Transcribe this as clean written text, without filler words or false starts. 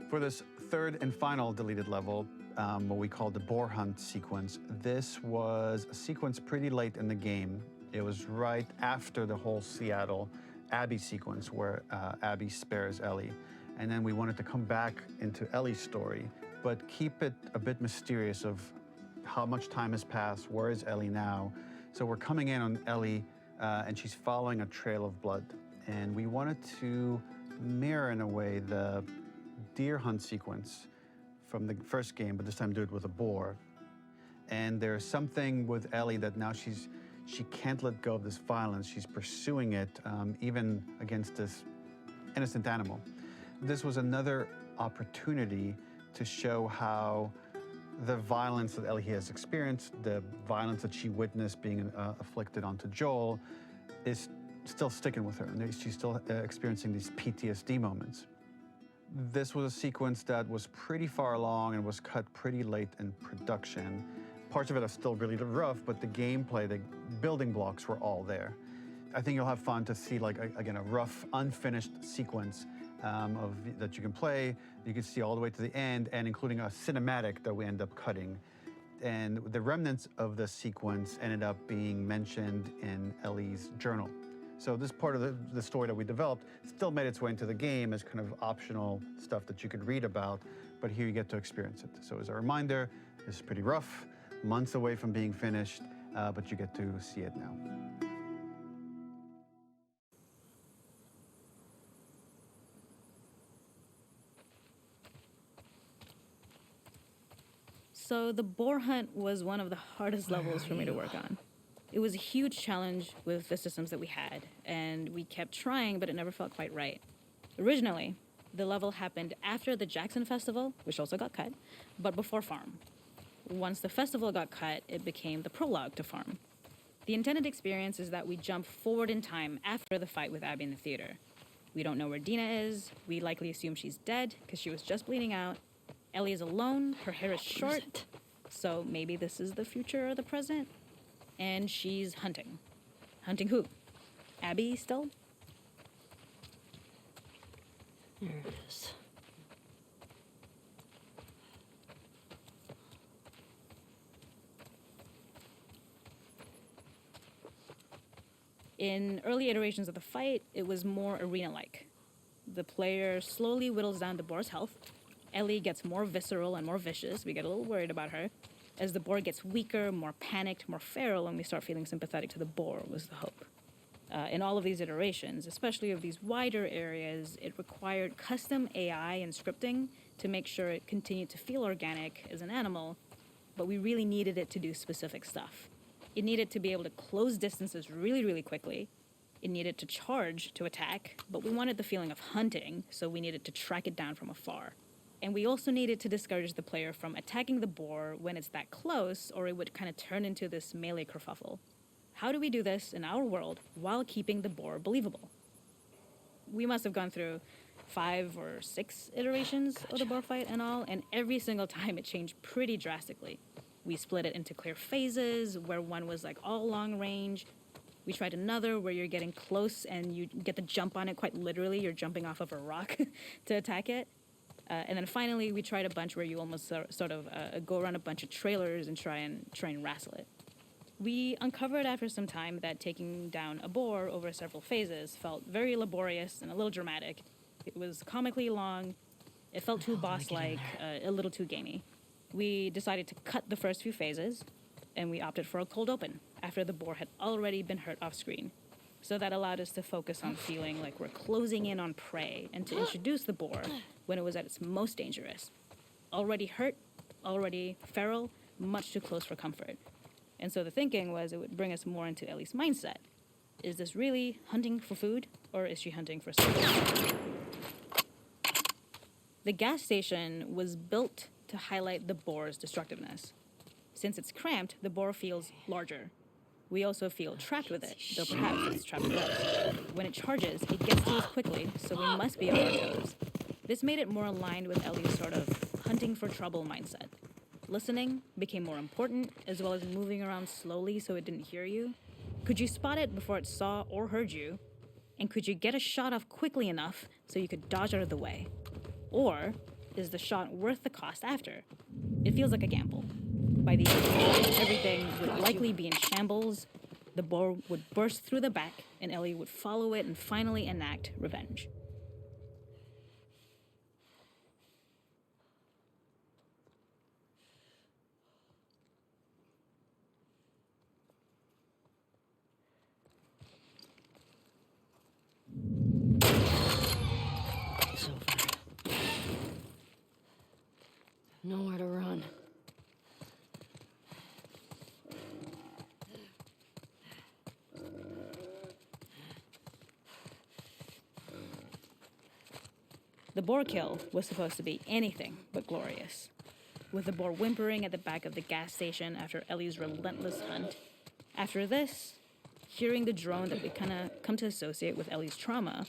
For this third and final deleted level, what we call the boar hunt sequence, this was a sequence pretty late in the game. It was right after the whole Seattle Abby sequence where Abby spares Ellie. And then we wanted to come back into Ellie's story, but keep it a bit mysterious of how much time has passed, where is Ellie now? So we're coming in on Ellie and she's following a trail of blood. And we wanted to mirror in a way the deer hunt sequence from the first game, but this time do it with a boar. And there's something with Ellie that now she can't let go of this violence. She's pursuing it even against this innocent animal. This was another opportunity to show how the violence that Ellie has experienced, the violence that she witnessed being afflicted onto Joel, is still sticking with her, and she's still experiencing these PTSD moments. This was a sequence that was pretty far along and was cut pretty late in production. Parts of it are still really rough, but the gameplay, the building blocks were all there. I think you'll have fun to see, like, again, a rough, unfinished sequence that you can play. You can see all the way to the end, and including a cinematic that we end up cutting. And the remnants of the sequence ended up being mentioned in Ellie's journal. So this part of the story that we developed still made its way into the game as kind of optional stuff that you could read about, but here you get to experience it. So as a reminder, this is pretty rough, months away from being finished, but you get to see it now. So the boar hunt was one of the hardest levels for me to work on. It was a huge challenge with the systems that we had, and we kept trying, but it never felt quite right. Originally, the level happened after the Jackson Festival, which also got cut, but before Farm. Once the festival got cut, it became the prologue to Farm. The intended experience is that we jump forward in time after the fight with Abby in the theater. We don't know where Dina is. We likely assume she's dead because she was just bleeding out. Ellie is alone. Her hair is short. So maybe this is the future or the present. And she's hunting. Hunting who? Abby still? There it is. In early iterations of the fight, it was more arena-like. The player slowly whittles down the boar's health. Ellie gets more visceral and more vicious. We get a little worried about her. As the boar gets weaker, more panicked, more feral, and we start feeling sympathetic to the boar was the hope. In all of these iterations, especially of these wider areas, it required custom AI and scripting to make sure it continued to feel organic as an animal, but we really needed it to do specific stuff. It needed to be able to close distances really, really quickly. It needed to charge to attack, but we wanted the feeling of hunting, so we needed to track it down from afar. And we also needed to discourage the player from attacking the boar when it's that close, or it would kind of turn into this melee kerfuffle. How do we do this in our world while keeping the boar believable? We must have gone through 5 or 6 iterations of the boar fight and all, and every single time it changed pretty drastically. We split it into clear phases, where one was like all long range. We tried another where you're getting close and you get the jump on it quite literally. You're jumping off of a rock to attack it. And then finally, we tried a bunch where you almost sort of go around a bunch of trailers and try and wrestle it. We uncovered after some time that taking down a boar over several phases felt very laborious and a little dramatic. It was comically long. It felt too boss-like, a little too gamey. We decided to cut the first few phases, and we opted for a cold open after the boar had already been hurt off-screen. So that allowed us to focus on feeling like we're closing in on prey and to introduce the boar when it was at its most dangerous. Already hurt, already feral, much too close for comfort. And so the thinking was it would bring us more into Ellie's mindset. Is this really hunting for food, or is she hunting for something? The gas station was built to highlight the boar's destructiveness. Since it's cramped, the boar feels larger. We also feel trapped with it, though perhaps it's trapped with us. When it charges, it gets to us quickly, so we must be on our toes. This made it more aligned with Ellie's sort of hunting for trouble mindset. Listening became more important, as well as moving around slowly so it didn't hear you. Could you spot it before it saw or heard you? And could you get a shot off quickly enough so you could dodge out of the way? Or is the shot worth the cost after? It feels like a gamble. By the end, everything would likely be in shambles. The boar would burst through the back, and Ellie would follow it and finally enact revenge. It's over. Nowhere to run. The boar kill was supposed to be anything but glorious, with the boar whimpering at the back of the gas station after Ellie's relentless hunt. After this, hearing the drone that we kind of come to associate with Ellie's trauma,